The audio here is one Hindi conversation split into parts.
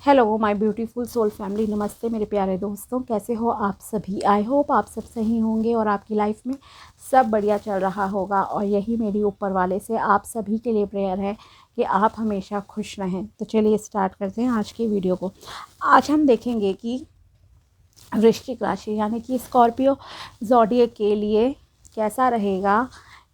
Hello my beautiful soul family, नमस्ते मेरे प्यारे दोस्तों। कैसे हो आप सभी? आई होप आप सब सही होंगे और आपकी लाइफ में सब बढ़िया चल रहा होगा। और यही मेरी ऊपर वाले से आप सभी के लिए प्रेयर है कि आप हमेशा खुश रहें। तो चलिए स्टार्ट करते हैं आज की वीडियो को। आज हम देखेंगे कि वृश्चिक राशि यानी कि स्कॉर्पियो ज़ोडिएक के लिए कैसा रहेगा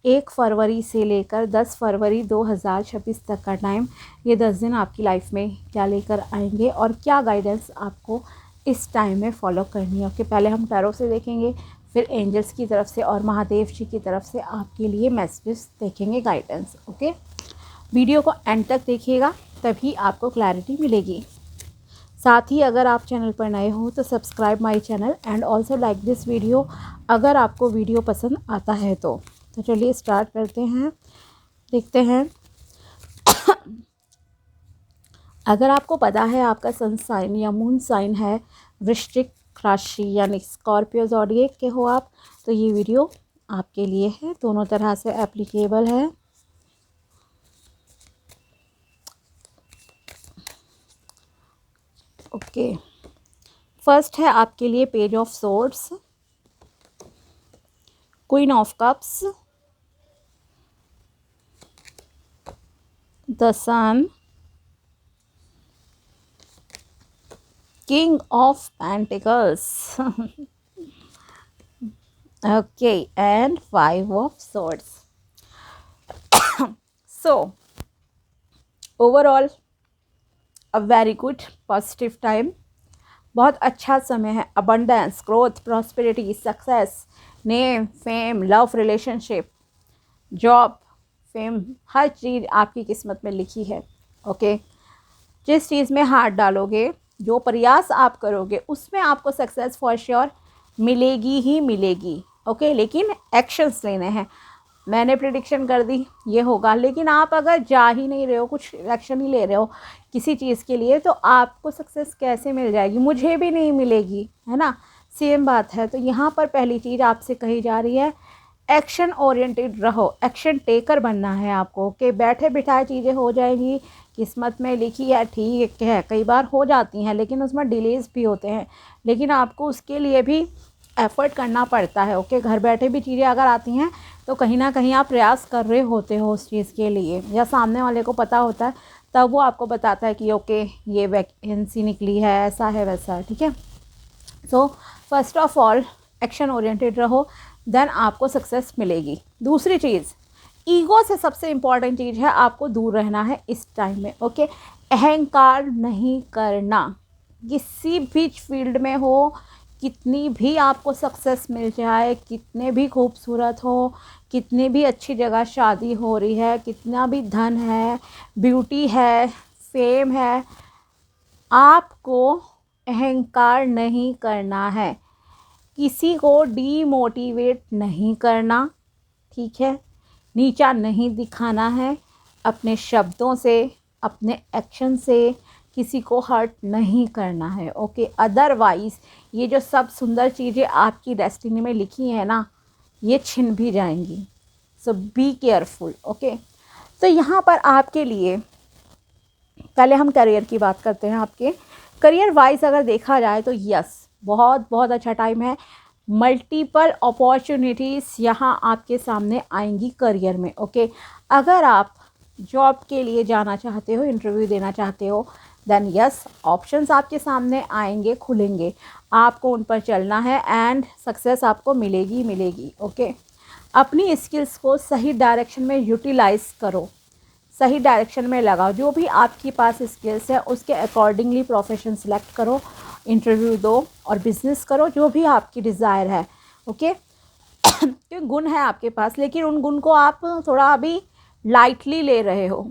1 फरवरी से लेकर 10 फरवरी 2026 तक का टाइम। ये 10 दिन आपकी लाइफ में क्या लेकर आएंगे और क्या गाइडेंस आपको इस टाइम में फॉलो करनी है। ओके, पहले हम टैरो से देखेंगे, फिर एंजल्स की तरफ से और महादेव जी की तरफ से आपके लिए मैसेजेस देखेंगे, गाइडेंस। ओके, वीडियो को एंड तक देखिएगा, तभी आपको क्लैरिटी मिलेगी। साथ ही अगर आप चैनल पर नए हो तो subscribe my channel and also like this video अगर आपको वीडियो पसंद आता है तो चलिए स्टार्ट करते हैं, देखते हैं। अगर आपको पता है आपका सन साइन या मून साइन है वृश्चिक राशि यानी स्कॉर्पियो ज़ोडिएक के हो आप, तो ये वीडियो आपके लिए है, दोनों तरह से एप्लीकेबल है। ओके, फर्स्ट है आपके लिए page of swords, queen of cups, the sun, king of pentacles, okay, and 5 of swords. So overall a very good positive time, बहुत अच्छा समय है। Abundance, growth, prosperity, success, name, fame, love, relationship, job, fame, हर चीज़ आपकी किस्मत में लिखी है। ओके, जिस चीज़ में हाथ डालोगे, जो प्रयास आप करोगे, उसमें आपको सक्सेस फॉर श्योर मिलेगी ही मिलेगी। ओके, लेकिन एक्शंस लेने हैं। मैंने प्रिडिक्शन कर दी ये होगा, लेकिन आप अगर जा ही नहीं रहे हो, कुछ एक्शन ही ले रहे हो किसी चीज़ के लिए, तो आपको सक्सेस कैसे मिल जाएगी? मुझे भी नहीं मिलेगी, है ना, सेम बात है। तो यहाँ पर पहली चीज़ आपसे कही जा रही है, एक्शन ओरिएंटेड रहो, एक्शन टेकर बनना है आपको। कि बैठे बिठाए चीज़ें हो जाएंगी, किस्मत में लिखी है, ठीक है, कई बार हो जाती हैं, लेकिन उसमें डिलेज भी होते हैं, लेकिन आपको उसके लिए भी एफ़र्ट करना पड़ता है। ओके, घर बैठे भी चीज़ें अगर आती हैं तो कहीं ना कहीं आप प्रयास कर रहे होते हो उस चीज़ के लिए, या सामने वाले को पता होता है, तब वो आपको बताता है कि ओके ये वैकेंसी निकली है, ऐसा है वैसा है। ठीक है, so first of all action oriented रहो, देन आपको सक्सेस मिलेगी। दूसरी चीज़, ईगो से सबसे इम्पॉर्टेंट चीज़ है, आपको दूर रहना है इस टाइम में। ओके, अहंकार नहीं करना, किसी भी फील्ड में हो, कितनी भी आपको सक्सेस मिल जाए, कितने भी खूबसूरत हो, कितनी भी अच्छी जगह शादी हो रही है, कितना भी धन है, ब्यूटी है, फेम है, आपको अहंकार नहीं करना है, किसी को डीमोटिवेट नहीं करना। ठीक है, नीचा नहीं दिखाना है, अपने शब्दों से, अपने एक्शन से किसी को हर्ट नहीं करना है। ओके, अदरवाइज़ ये जो सब सुंदर चीज़ें आपकी डेस्टिनी में लिखी हैं ना, ये छिन भी जाएंगी। सो बी केयरफुल। ओके, तो यहाँ पर आपके लिए पहले हम करियर की बात करते हैं। आपके करियर वाइज अगर देखा जाए तो यस, बहुत बहुत अच्छा टाइम है। मल्टीपल अपॉर्चुनिटीज़ यहाँ आपके सामने आएंगी करियर में। ओके, अगर आप जॉब के लिए जाना चाहते हो, इंटरव्यू देना चाहते हो, देन यस, ऑप्शंस आपके सामने आएंगे, खुलेंगे, आपको उन पर चलना है एंड सक्सेस आपको मिलेगी मिलेगी। ओके, अपनी स्किल्स को सही डायरेक्शन में यूटिलाइज करो, सही डायरेक्शन में लगाओ, जो भी आपके पास स्किल्स है उसके अकॉर्डिंगली प्रोफेशन सेलेक्ट करो, इंटरव्यू दो और बिजनेस करो, जो भी आपकी डिज़ायर है। ओके, क्योंकि गुण है आपके पास, लेकिन उन गुण को आप थोड़ा अभी लाइटली ले रहे हो।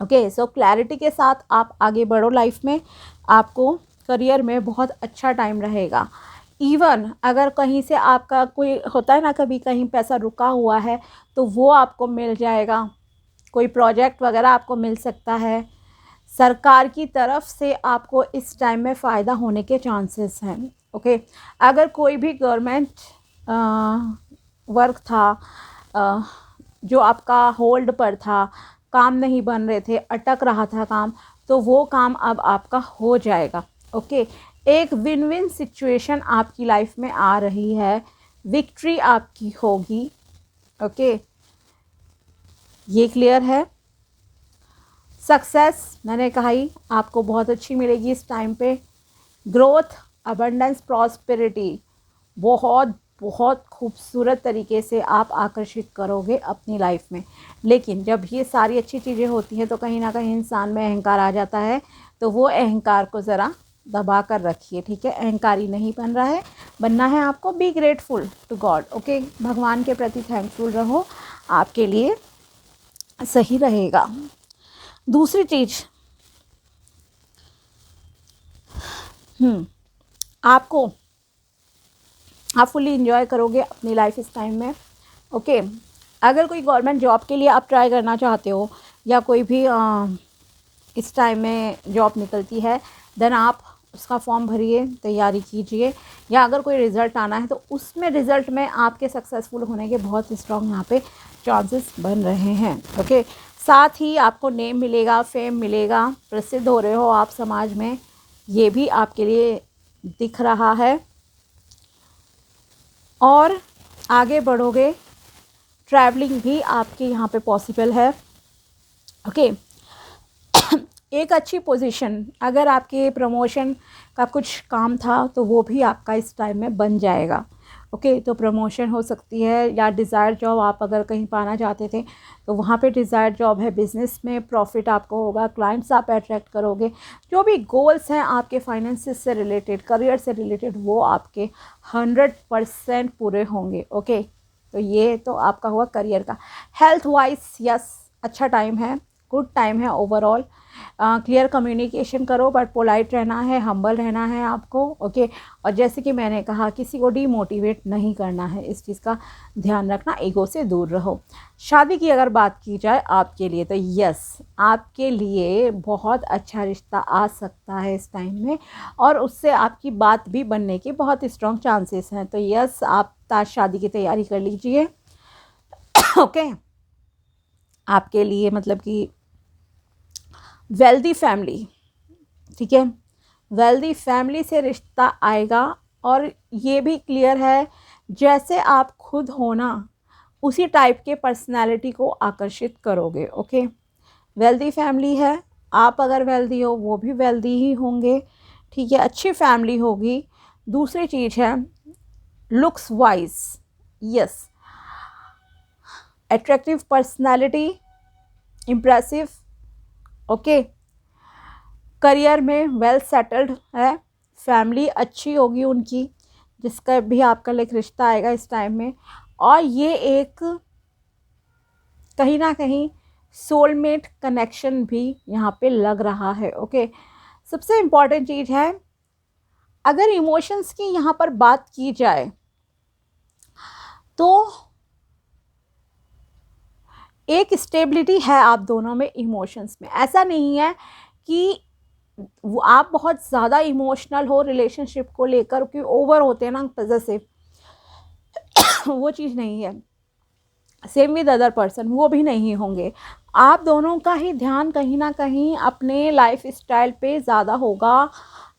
ओके, सो क्लैरिटी के साथ आप आगे बढ़ो लाइफ में, आपको करियर में बहुत अच्छा टाइम रहेगा। इवन अगर कहीं से आपका कोई होता है ना, कभी कहीं पैसा रुका हुआ है तो वो आपको मिल जाएगा, कोई प्रोजेक्ट वगैरह आपको मिल सकता है, सरकार की तरफ से आपको इस टाइम में फ़ायदा होने के चांसेस हैं। ओके, अगर कोई भी गवर्नमेंट वर्क था जो आपका होल्ड पर था, काम नहीं बन रहे थे, अटक रहा था काम, तो वो काम अब आपका हो जाएगा। ओके, एक विन विन सिचुएशन आपकी लाइफ में आ रही है, विक्ट्री आपकी होगी। ओके, ये क्लियर है। सक्सेस मैंने कहा ही आपको बहुत अच्छी मिलेगी इस टाइम पे। ग्रोथ, अबंडेंस, प्रॉस्पेरिटी बहुत बहुत खूबसूरत तरीके से आप आकर्षित करोगे अपनी लाइफ में। लेकिन जब ये सारी अच्छी चीज़ें होती हैं तो कहीं ना कहीं इंसान में अहंकार आ जाता है, तो वो अहंकार को ज़रा दबा कर रखिए, ठीक है। अहंकारी नहीं बन रहा है, बनना है आपको। Be grateful to God. Okay, भगवान के प्रति थैंकफुल रहो, आपके लिए सही रहेगा। दूसरी चीज़, आपको आप फुली इंजॉय करोगे अपनी लाइफ इस टाइम में। ओके, अगर कोई गवर्नमेंट जॉब के लिए आप ट्राई करना चाहते हो या कोई भी इस टाइम में जॉब निकलती है, देन आप उसका फॉर्म भरिए, तैयारी कीजिए। या अगर कोई रिज़ल्ट आना है तो उसमें रिज़ल्ट में आपके सक्सेसफुल होने के बहुत स्ट्रॉन्ग यहाँ पे चांसेस बन रहे हैं। ओके, साथ ही आपको नेम मिलेगा, फेम मिलेगा, प्रसिद्ध हो रहे हो आप समाज में, ये भी आपके लिए दिख रहा है। और आगे बढ़ोगे, ट्रैवलिंग भी आपके यहाँ पे पॉसिबल है। ओके, एक अच्छी पोजीशन, अगर आपके प्रमोशन का कुछ काम था तो वो भी आपका इस टाइम में बन जाएगा। ओके, तो प्रमोशन हो सकती है, या डिज़ायर जॉब आप अगर कहीं पाना चाहते थे तो वहाँ पे डिज़ायर जॉब है। बिज़नेस में प्रॉफिट आपको होगा, क्लाइंट्स आप अट्रैक्ट करोगे। जो भी गोल्स हैं आपके फाइनेंसिस से रिलेटेड, करियर से रिलेटेड, वो आपके 100% पूरे होंगे। ओके, तो ये तो आपका हुआ करियर का। हेल्थ वाइज यस, अच्छा टाइम है, गुड टाइम है ओवरऑल। क्लियर कम्युनिकेशन करो, बट पोलाइट रहना है, हम्बल रहना है आपको। ओके, और जैसे कि मैंने कहा, किसी को डीमोटिवेट नहीं करना है, इस चीज़ का ध्यान रखना, ईगो से दूर रहो। शादी की अगर बात की जाए आपके लिए, तो यस, आपके लिए बहुत अच्छा रिश्ता आ सकता है इस टाइम में, और उससे आपकी बात भी बनने के बहुत स्ट्रॉन्ग चांसेस हैं। तो यस, आप शादी की तैयारी कर लीजिए। ओके, आपके लिए मतलब कि वेल्दी फैमिली, ठीक है, वेल्दी फैमिली से रिश्ता आएगा। और ये भी क्लियर है, जैसे आप खुद हो ना, उसी टाइप के पर्सनालिटी को आकर्षित करोगे। ओके, वेल्दी फैमिली है, आप अगर वेल्दी हो वो भी वेल्दी ही होंगे, ठीक है, अच्छी फैमिली होगी। दूसरी चीज़ है looks wise, yes, attractive personality, impressive. Okay, career में वेल सेटल्ड है, फैमिली अच्छी होगी उनकी, जिसका भी आपका एक रिश्ता आएगा इस टाइम में। और ये एक कहीं ना कहीं सोलमेट कनेक्शन भी यहाँ पे लग रहा है। ओके, सबसे इम्पॉर्टेंट चीज़ है, अगर इमोशंस की यहाँ पर बात की जाए तो एक स्टेबिलिटी है आप दोनों में इमोशंस में। ऐसा नहीं है कि वो आप बहुत ज़्यादा इमोशनल हो रिलेशनशिप को लेकर, कि ओवर होते हैं ना पॉसेसिव, वो चीज़ नहीं है। सेम विद अदर पर्सन, वो भी नहीं होंगे। आप दोनों का ही ध्यान कहीं ना कहीं अपने लाइफ स्टाइल पे ज़्यादा होगा।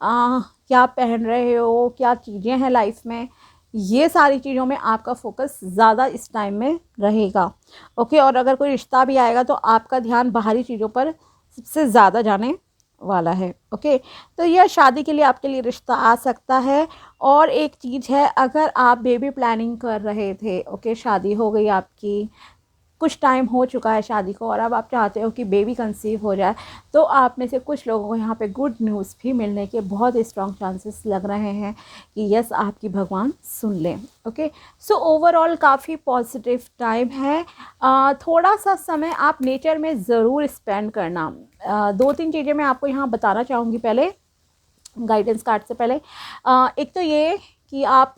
क्या पहन रहे हो, क्या चीज़ें हैं लाइफ में, ये सारी चीज़ों में आपका फोकस ज़्यादा इस टाइम में रहेगा। ओके, और अगर कोई रिश्ता भी आएगा तो आपका ध्यान बाहरी चीज़ों पर सबसे ज़्यादा जाने वाला है। ओके, तो यह शादी के लिए आपके लिए रिश्ता आ सकता है। और एक चीज़ है, अगर आप बेबी प्लानिंग कर रहे थे, ओके, शादी हो गई आपकी, कुछ टाइम हो चुका है शादी को, और अब आप चाहते हो कि बेबी कंसीव हो जाए, तो आप में से कुछ लोगों को यहाँ पे गुड न्यूज़ भी मिलने के बहुत स्ट्रॉन्ग चांसेस लग रहे हैं कि यस, आपकी भगवान सुन लें। ओके, सो ओवरऑल काफ़ी पॉजिटिव टाइम है। थोड़ा सा समय आप नेचर में ज़रूर स्पेंड करना। 2-3 चीज़ें मैं आपको यहाँ बताना चाहूँगी पहले, गाइडेंस कार्ड से पहले। एक तो ये कि आप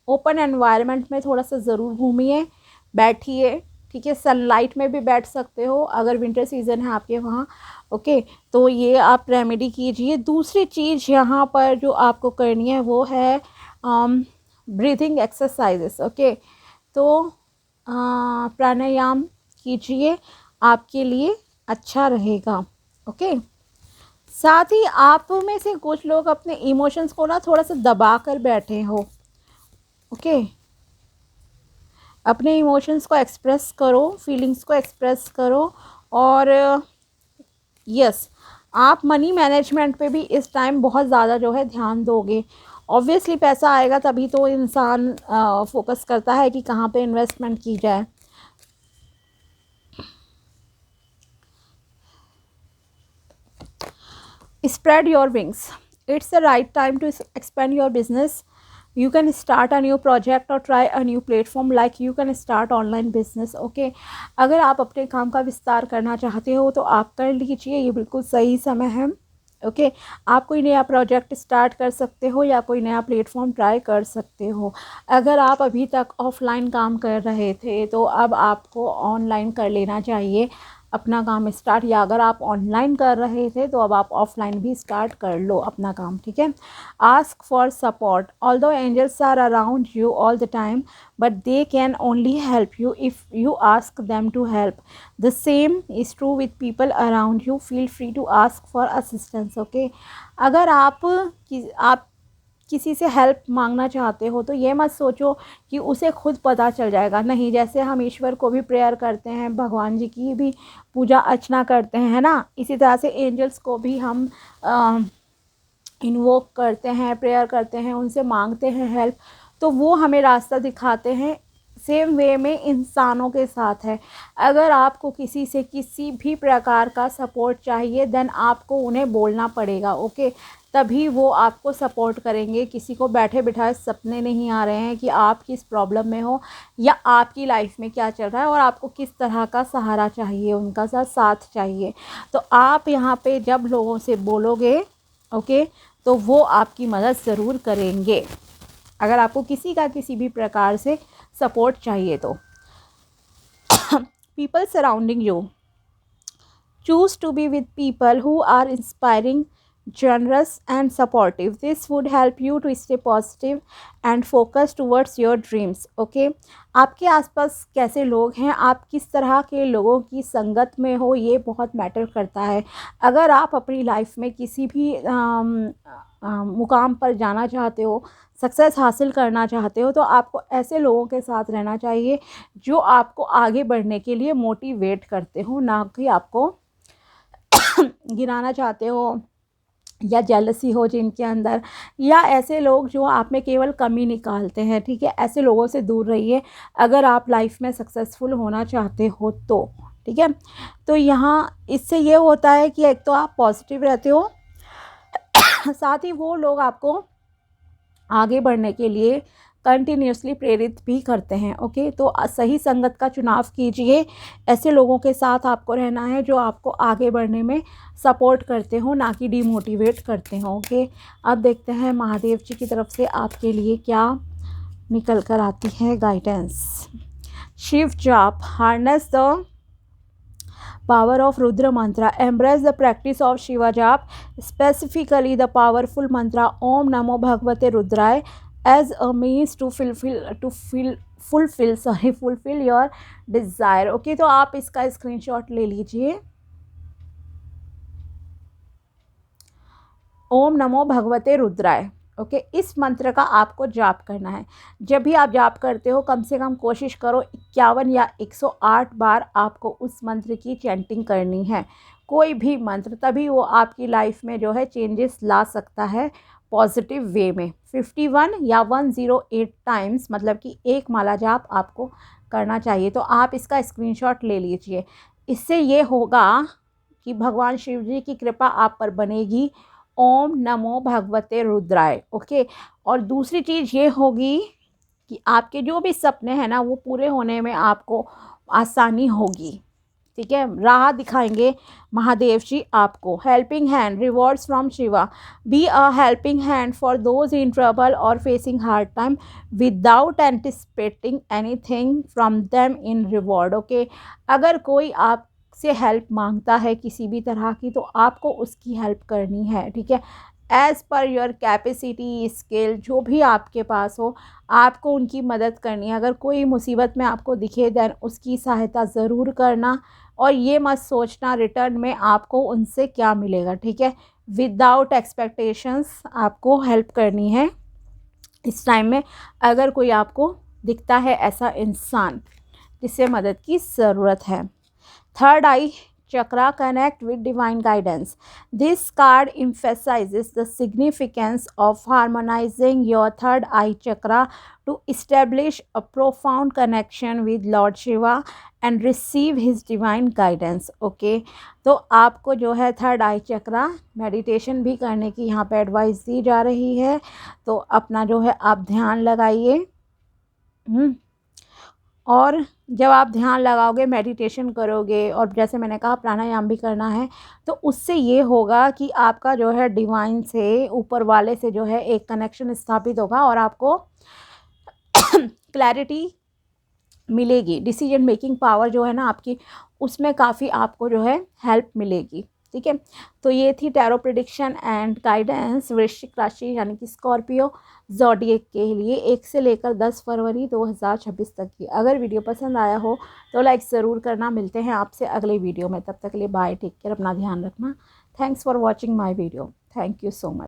ओपन एनवायरनमेंट में थोड़ा सा ज़रूर घूमिए, बैठिए, ठीक है, सनलाइट में भी बैठ सकते हो अगर विंटर सीज़न है आपके वहाँ। ओके, तो ये आप रेमेडी कीजिए। दूसरी चीज़ यहाँ पर जो आपको करनी है वो है ब्रीथिंग एक्सरसाइजेस। ओके, तो प्राणायाम कीजिए, आपके लिए अच्छा रहेगा। ओके, साथ ही आप में से कुछ लोग अपने इमोशंस को ना थोड़ा सा दबा कर बैठे हो। ओके, अपने इमोशंस को एक्सप्रेस करो, फीलिंग्स को एक्सप्रेस करो। और यस, आप मनी मैनेजमेंट पे भी इस टाइम बहुत ज़्यादा जो है ध्यान दोगे। ऑब्वियसली पैसा आएगा तभी तो इंसान फोकस करता है कि कहाँ पे इन्वेस्टमेंट की जाए। Spread your wings. It's the right time to expand your business. You can start a new project or try a new platform, like you can start online business. Okay, अगर आप अपने काम का विस्तार करना चाहते हो तो आप कर लीजिए, ये बिल्कुल सही समय है। ओके, आप कोई नया प्रोजेक्ट स्टार्ट कर सकते हो या कोई नया प्लेटफॉर्म ट्राई कर सकते हो। अगर आप अभी तक ऑफलाइन काम कर रहे थे तो अब आपको ऑनलाइन कर लेना चाहिए अपना काम स्टार्ट, या अगर आप ऑनलाइन कर रहे थे तो अब आप ऑफलाइन भी स्टार्ट कर लो अपना काम। ठीक है, ask for support. Although angels are around you all the time, but they can only help you if you ask them to help. The same is true with people around you, feel free to ask for assistance. Okay, अगर आप किसी से हेल्प मांगना चाहते हो तो ये मत सोचो कि उसे खुद पता चल जाएगा। नहीं, जैसे हम ईश्वर को भी प्रेयर करते हैं, भगवान जी की भी पूजा अर्चना करते हैं ना, इसी तरह से एंजल्स को भी हम इन्वोक करते हैं, प्रेयर करते हैं, उनसे मांगते हैं हेल्प, तो वो हमें रास्ता दिखाते हैं। सेम वे में इंसानों के साथ है। अगर आपको किसी से किसी भी प्रकार का सपोर्ट चाहिए देन आपको उन्हें बोलना पड़ेगा। ओके, तभी वो आपको सपोर्ट करेंगे। किसी को बैठे बिठाए सपने नहीं आ रहे हैं कि आप किस प्रॉब्लम में हो या आपकी लाइफ में क्या चल रहा है और आपको किस तरह का सहारा चाहिए, उनका साथ चाहिए। तो आप यहाँ पे जब लोगों से बोलोगे ओके, तो वो आपकी मदद ज़रूर करेंगे अगर आपको किसी का किसी भी प्रकार से सपोर्ट चाहिए तो। People surrounding you, choose to be with people who are inspiring, generous and supportive. This would help you to stay positive and focus towards your dreams. Okay, आपके आसपास कैसे लोग हैं, आप किस तरह के लोगों की संगत में हो, ये बहुत मैटर करता है। अगर आप अपनी लाइफ में किसी भी मुकाम पर जाना चाहते हो, सक्सेस हासिल करना चाहते हो, तो आपको ऐसे लोगों के साथ रहना चाहिए जो आपको आगे बढ़ने के लिए मोटिवेट करते हो, ना कि आपको गिराना चाहते हो या जेलसी हो जिनके अंदर, या ऐसे लोग जो आप में केवल कमी निकालते हैं। ठीक है, ऐसे लोगों से दूर रहिए अगर आप लाइफ में सक्सेसफुल होना चाहते हो तो। ठीक है, तो यहाँ इससे ये होता है कि एक तो आप पॉजिटिव रहते हो, साथ ही वो लोग आपको आगे बढ़ने के लिए कंटिन्यूसली प्रेरित भी करते हैं। ओके, तो सही संगत का चुनाव कीजिए। ऐसे लोगों के साथ आपको रहना है जो आपको आगे बढ़ने में सपोर्ट करते हो, ना कि डिमोटिवेट करते हो। ओके, अब देखते हैं महादेव जी की तरफ से आपके लिए क्या निकल कर आती है गाइडेंस। शिव जाप, harness the power of Rudra mantra, embrace the practice of Shiva jap, specifically the powerful mantra Om Namo Bhagavate Rudraya, as a means to fulfill your desire. Okay, तो आप इसका स्क्रीनशॉट ले लीजिए। ओम नमो भगवते रुद्राय। ओके, इस मंत्र का आपको जाप करना है। जब भी आप जाप करते हो कम से कम कोशिश करो 51 या 108 बार आपको उस मंत्र की चैंटिंग करनी है। कोई भी मंत्र, तभी वो आपकी लाइफ में जो है चेंजेस ला सकता है पॉजिटिव वे में। 51 या 108 टाइम्स, मतलब कि एक माला जाप आपको करना चाहिए। तो आप इसका स्क्रीनशॉट ले लीजिए। इससे ये होगा कि भगवान शिव जी की कृपा आप पर बनेगी। ओम नमो भगवते रुद्राय। ओके, और दूसरी चीज़ ये होगी कि आपके जो भी सपने हैं ना वो पूरे होने में आपको आसानी होगी। ठीक है, राह दिखाएंगे महादेव जी आपको। Helping hand, rewards from Shiva, be a helping hand for those in trouble और facing hard time without anticipating anything from them in reward. Okay, अगर कोई आप से हेल्प मांगता है किसी भी तरह की तो आपको उसकी हेल्प करनी है। ठीक है, as per your capacity, skill, जो भी आपके पास हो आपको उनकी मदद करनी है। अगर कोई मुसीबत में आपको दिखे देन उसकी सहायता ज़रूर करना। और ये मत सोचना रिटर्न में आपको उनसे क्या मिलेगा, ठीक है। विदाउट एक्सपेक्टेशंस आपको हेल्प करनी है इस टाइम में। अगर कोई आपको दिखता है ऐसा इंसान जिससे मदद की ज़रूरत है। Third I chakra connect with divine guidance. This card emphasizes the significance of harmonizing your third eye chakra to establish a profound connection with Lord Shiva and receive his divine guidance. Okay, तो आपको जो है थर्ड आई चक्रा मेडिटेशन भी करने की यहाँ पे एडवाइस दी जा रही है। तो अपना जो है आप ध्यान लगाइए। और जब आप ध्यान लगाओगे, मेडिटेशन करोगे और जैसे मैंने कहा प्राणायाम भी करना है, तो उससे ये होगा कि आपका जो है डिवाइन से, ऊपर वाले से जो है एक कनेक्शन स्थापित होगा और आपको क्लैरिटी मिलेगी। डिसीजन मेकिंग पावर जो है ना आपकी, उसमें काफ़ी आपको जो है हेल्प मिलेगी, ठीक है। तो ये थी टैरो प्रेडिक्शन एंड गाइडेंस वृश्चिक राशि यानी कि स्कॉर्पियो ज़ोडिएक के लिए 1 से लेकर 10 फरवरी 2026 तक की। अगर वीडियो पसंद आया हो तो लाइक ज़रूर करना। मिलते हैं आपसे अगले वीडियो में, तब तक के लिए बाय, टेक केयर, अपना ध्यान रखना। Thanks for watching my video. Thank you so much.